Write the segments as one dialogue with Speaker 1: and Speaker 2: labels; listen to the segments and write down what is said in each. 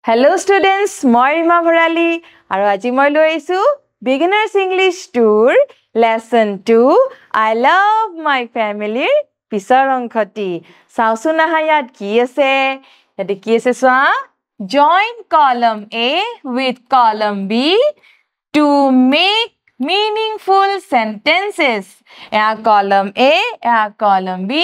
Speaker 1: Hello students, মই ৰিমা ভৰালী আৰু আজি মই লৈ আহিছো Beginners English Tour Lesson 2 I love my family পিছৰ অংশটি চাওচোন আহা ইয়াত কি আছে ইয়াতে কি আছে চোৱা Join column A with column B to make meaningful sentences column A column B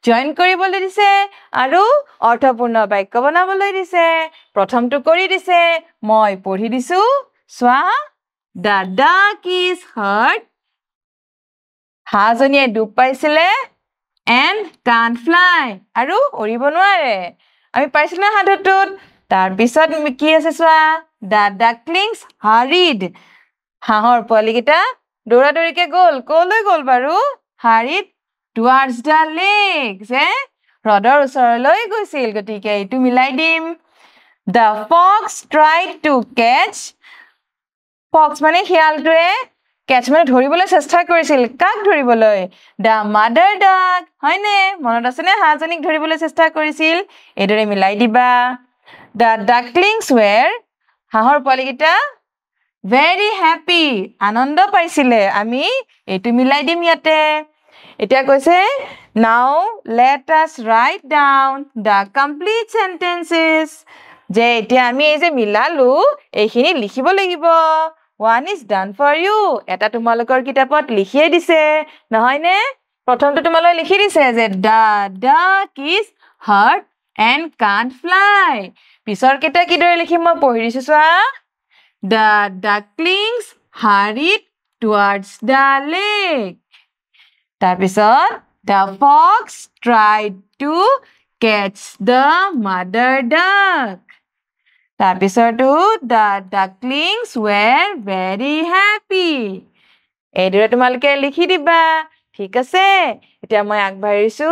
Speaker 1: join কৰিবলৈ দিছে আৰু অৰ্থপূৰ্ণ বাক্য বনাবলৈ দিছে প্ৰথমটো কৰি দিছে মই পঢ়ি দিছো সোৱা the duck is hurt হাজনীয়ে ডুব পাইছিলে and can't fly আৰু উৰিব নোৱাৰে আমি পাইছিলো হাতটোত তাৰ পিছত কি আছে সোৱা the ducklings hurried হাঁহৰ পোৱালিকেইটা দৌৰাদৌৰিকে গ'ল কলৈ গ'ল বাৰু hurried towards the lake হ্ৰদৰ ওচৰলৈ গৈছিল গতিকে এইটো মিলাই দিম the fox tried to catch fox মানে শিয়ালটোৱে catch মানে ধৰিবলৈ চেষ্টা কৰিছিল কাক ধৰিবলৈ the mother duck হয়নে মনত আছেনে হাঁহজনীক ধৰিবলৈ চেষ্টা কৰিছিল এইদৰে মিলাই দিবা the ducklings were হাঁহৰ পোৱালিকেইটা very happy আনন্দ পাইছিলে আমি এইটো মিলাই দিম ইয়াতে এতিয়া কৈছে now let us write down the complete sentences যে এতিয়া আমি এই যে মিলালো এইখিনি লিখিব লাগিব one is done for you এটা তোমালোকৰ কিতাপত লিখিয়ে দিছে নহয়নে প্ৰথমটো তোমালোকে লিখি দিছে যে the duck is hurt and can't fly পিছৰ কেইটা কিদৰে লিখিম মই পঢ়ি দিছো চোৱা The ducklings hurried towards the lake. তাৰপিছত the fox tried to catch the mother duck. তাৰপিছতো the ducklings were very happy. এইদৰে তোমালোকে লিখি দিবা ঠিক আছে এতিয়া মই আগবাঢ়িছো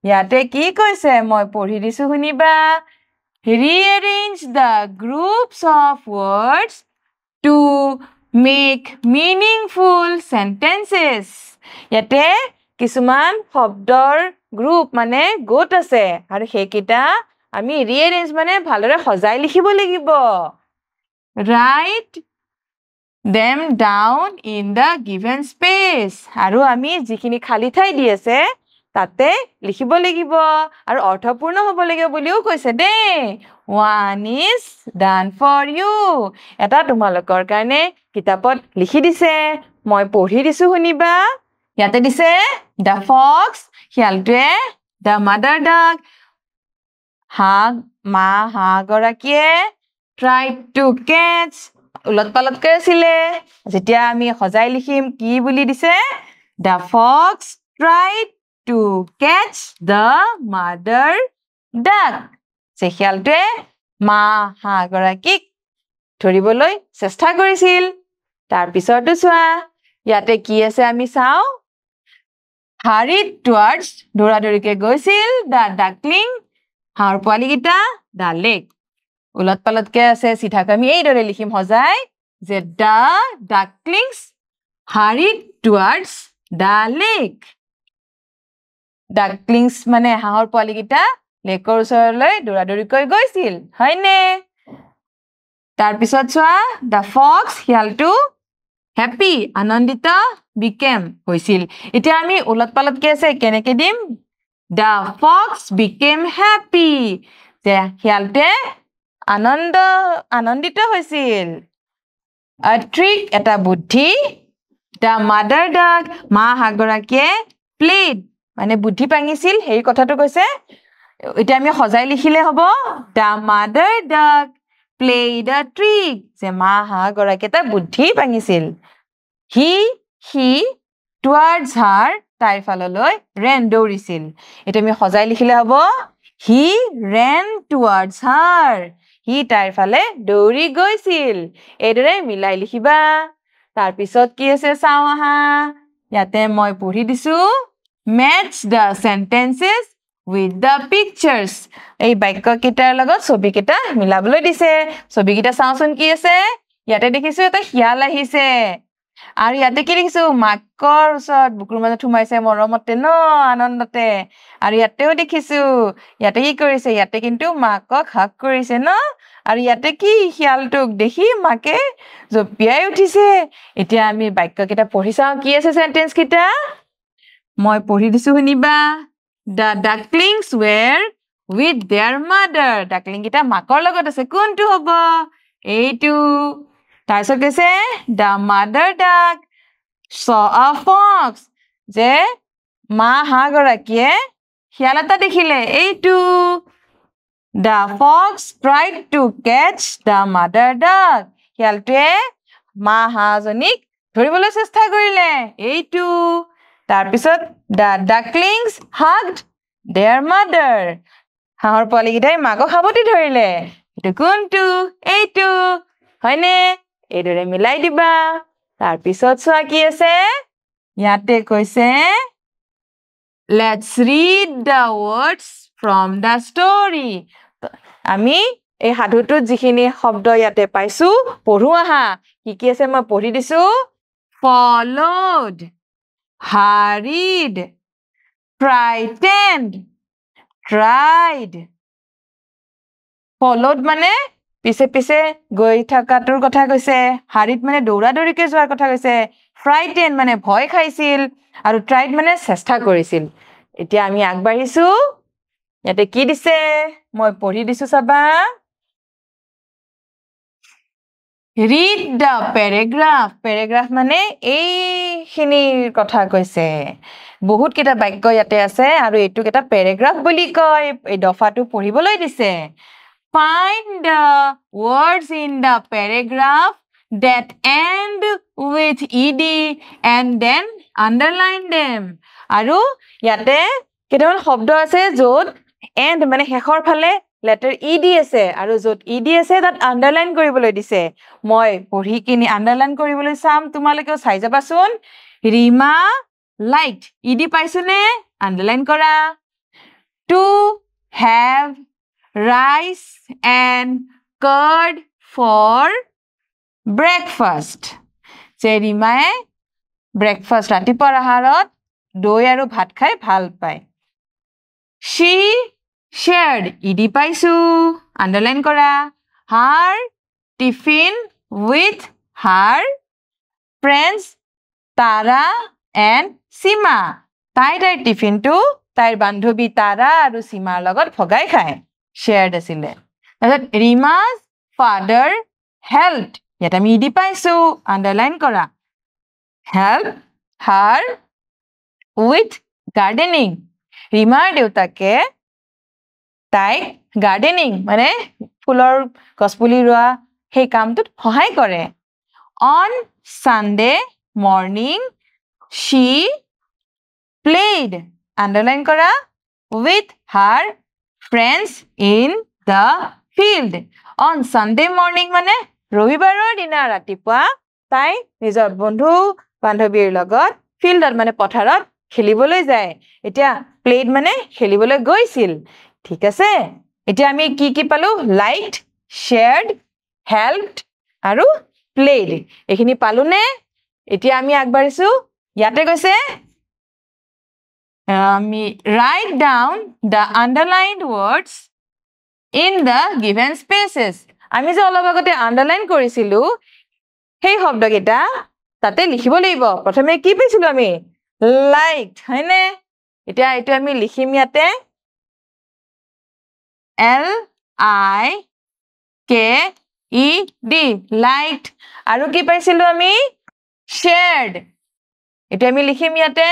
Speaker 1: ইয়াতে কি কৈছে মই পঢ়ি দিছো শুনিবা Rearrange the groups of words to make meaningful sentences. ইয়াতে কিছুমান শব্দৰ গ্ৰুপ মানে গোট আছে আৰু সেইকেইটা আমি rearrange মানে ভালদৰে সজাই লিখিব লাগিব Write them down in the given space. আৰু আমি যিখিনি খালি ঠাই দি আছে তাতে লিখিব লাগিব আৰু অৰ্থপূৰ্ণ হ'ব লাগিব বুলিও কৈছে দেই one is done for you এটা তোমালোকৰ কাৰণে কিতাপত লিখি দিছে মই পঢ়ি দিছো শুনিবা ইয়াতে দিছে the fox শিয়ালটোৱে the mother duck হাঁহ গৰাকীয়ে tried to catch উলট-পালটকৈ আছিলে যেতিয়া আমি সজাই লিখিম কি বুলি দিছে the fox tried to catch the mother duck শিয়ালটোৱে হাঁহ গৰাকীক ধৰিবলৈ চেষ্টা কৰিছিল তাৰ পিছতো চোৱা ইয়াতে কি আছে আমি চাও hurried towards দৌৰাদৌৰিকে গৈছিল the duckling হাঁহৰ পোৱালিকেইটা the lake উলট-পালটকৈ আছে চিধাকৈ আমি এইদৰে লিখিম সজাই যে the ducklings hurried towards the lake Ducklings মানে হাঁহৰ পোৱালিকেইটা লেকৰ ওচৰলৈ দৌৰাদৌৰিকৈ গৈছিল হয়নে তাৰ পিছত চোৱা the fox শিয়ালটো happy আনন্দিত became হৈছিল এতিয়া আমি উলট-পালটকৈ আছে কেনেকৈ দিম the fox became happy যে শিয়ালটোৱে আনন্দিত হৈছিল a trick এটা বুদ্ধি the mother duck হাঁহ গৰাকীয়ে played মানে বুদ্ধি পাঙিছিল সেই কথাটো কৈছে এতিয়া আমি সজাই লিখিলে হ'ব the mother duck played a trick যে হাঁহ গৰাকীয়ে এটা বুদ্ধি পাঙিছিল he towards her তাইৰ ফাললৈ ran দৌৰিছিল এতিয়া আমি সজাই লিখিলে হ'ব he ran towards her সি তাইৰ ফালে দৌৰি গৈছিল এইদৰে মিলাই লিখিবা তাৰ পিছত কি আছে চাও আহা ইয়াতে মই পঢ়ি দিছো Match the sentences with the pictures. এই বাক্যকেইটাৰ লগত ছবিকেইটা মিলাবলৈ দিছে ছবিকেইটা চাওচোন কি আছে ইয়াতে দেখিছো এটা শিয়াল আহিছে আৰু ইয়াতে কি লিখিছো মাকৰ ওচৰত বুকুৰ মাজত সোমাইছে মৰমতে ন আনন্দতে আৰু ইয়াতেও দেখিছো ইয়াতে কি কৰিছে ইয়াতে কিন্তু মাকক হাক কৰিছে ন আৰু ইয়াতে কি শিয়ালটোক দেখি মাকে জপিয়াই উঠিছে এতিয়া আমি বাক্যকেইটা পঢ়ি চাওঁ কি আছে সেন্টেন্স কেইটা মই পঢ়ি দিছো শুনিবা The ducklings were with their mother duckling কেইটা মাকৰ লগত আছে কোনটো হ'ব এইটো তাৰপিছত কৈছে the mother duck saw a fox যে মা হাঁহগৰাকীয়ে শিয়াল এটা দেখিলে এইটো the fox tried to catch the mother duck শিয়ালটোৱে মা হাঁহজনীক ধৰিবলৈ চেষ্টা কৰিলে এইটো তাৰপিছত the ducklings hugged their mother হাঁহৰ পোৱালীকেইটাই মাকক সাৱটি ধৰিলে এইটো কোনটো এইটো হয়নে এইদৰে মিলাই দিবা তাৰপিছত চোৱা কি আছে ইয়াতে কৈছে let's read the words from the story আমি এই সাধুটোত যিখিনি শব্দ ইয়াতে পাইছো পঢ়ো আহা কি আছে মই পঢ়ি দিছো followed hurried frightened tried followed মানে পিছে পিছে গৈ থাকাটোৰ কথা কৈছে hurried মানে দৌৰাদৌৰিকৈ যোৱাৰ কথা কৈছে frightened মানে ভয় খাইছিল আৰু tried মানে চেষ্টা কৰিছিল এতিয়া আমি আগবাঢ়িছো ইয়াতে কি দিছে মই পঢ়ি দিছো চাবা read the paragraph মানে এইখিনিৰ কথা কৈছে বহুত কেইটা বাক্য ইয়াতে আছে আৰু এইটোক এটা পেৰাগ্ৰাফ বুলি কয় এই দফাটো পঢ়িবলৈ দিছে find the words in the paragraph that end with ed and then underline them আৰু ইয়াতে কেইটামান শব্দ আছে য'ত end মানে শেষৰ ফালে letter ed আছে আৰু য'ত ed আছে তাত আন্ডাৰলাইন কৰিবলৈ দিছে মই পঢ়ি কিনি আন্ডাৰলাইন কৰিবলৈ চাম তোমালোকেও চাই যাবাচোন ৰীমা liked ed পাইছনে আন্ডাৰলাইন কৰা to have rice and curd for breakfast যে ৰীমায়ে breakfast ৰাতিপুৱাৰ আহাৰত দৈ আৰু ভাত খাই ভাল পায় she shared ed পাইছো আন্ডাৰলাইন কৰা her tiffin with her friends Tara and Sima তাইৰ টিফিনটো তাইৰ বান্ধৱী তাৰা আৰু সীমাৰ লগত ভগাই খায় shared আছিলে তাৰপিছত ৰীমা's father helped ইয়াত আমি ed পাইছো আন্ডাৰলাইন কৰা help her with gardening ৰীমাৰ দেউতাকে তাইক গাৰ্ডেনিং মানে ফুলৰ গছপুলি ৰোৱা সেই কামটোত সহায় কৰে on Sunday morning she played underline kora with her friends in the field on Sunday morning mane robibarar dina ratipua tai nijor bondhu bandhabir logot fieldot mane potharot kheliboloi jay etia played mane kheliboloi goisil ঠিক আছে এতিয়া আমি কি পালো liked shared helped আৰু played এখিনি পালো নে এতিয়া আমি আগবাঢ়িছো ইয়াতে কৈছে আমি write down the underlined words in the given spaces আমি যে অলপ আগতে আন্ডাৰলাইন কৰিছিলো সেই শব্দকেইটা তাতে লিখিব লাগিব প্ৰথমে কি পাইছিলো আমি liked হয়নে এতিয়া এইটো আমি লিখিম ইয়াতে L-I-K-E-D liked আৰু কি পাইছিলো আমি shared এটা আমি লিখিম ইয়াতে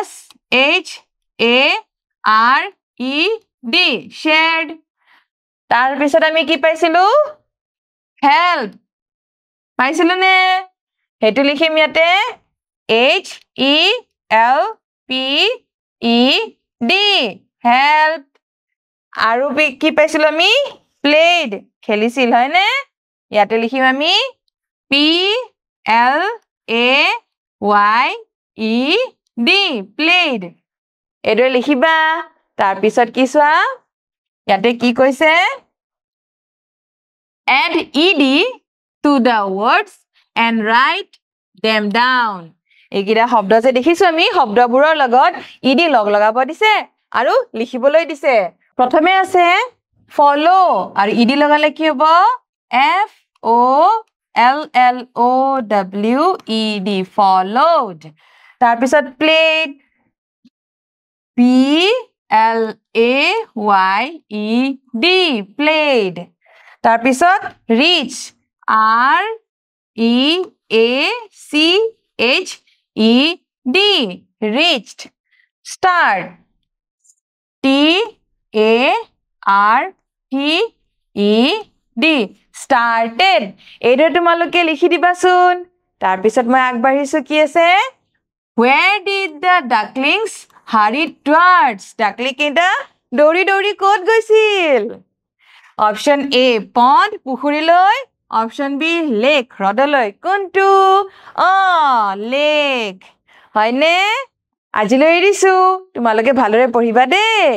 Speaker 1: S-H-A-R-E-D shared তাৰ পিছত আমি কি পাইছিলো help পাইছিলো নে হেতু লিখিম ইয়াতে H-E-L-P-E-D help আৰু কি পাইছিলো আমি played খেলিছিল হয়নে ইয়াতে লিখিম আমি P L A Y E D played এদৰে লিখিবা তাৰ পিছত কি সোৱা ইয়াতে কি কৈছে add ed to the words and write them down. এইকেইটা শব্দ যে দেখিছো আমি শব্দবোৰৰ লগত ইডি লগাব দিছে আৰু লিখিবলৈ দিছে প্ৰথমে আছে follow আৰু ইডি লগালে কি হ'ব f o l l o w e d followed তাৰ পিছত played p l a y e d played তাৰ পিছত reach r e a c h e d reached start t a r t e d started এইটো তোমালোকে লিখি দিবাচোন তাৰ পিছত মই আগবাঢ়িছো কি আছে where did the ducklings hurry towards duckling কেইটা দৌৰি ক'ত গৈছিল অপচন A pond পুখুৰীলৈ অপচন B lake হ্ৰদলৈ কোনটো lake হয়নে আজিলৈ এৰিছো তোমালোকে ভালদৰে পঢ়িবা দেই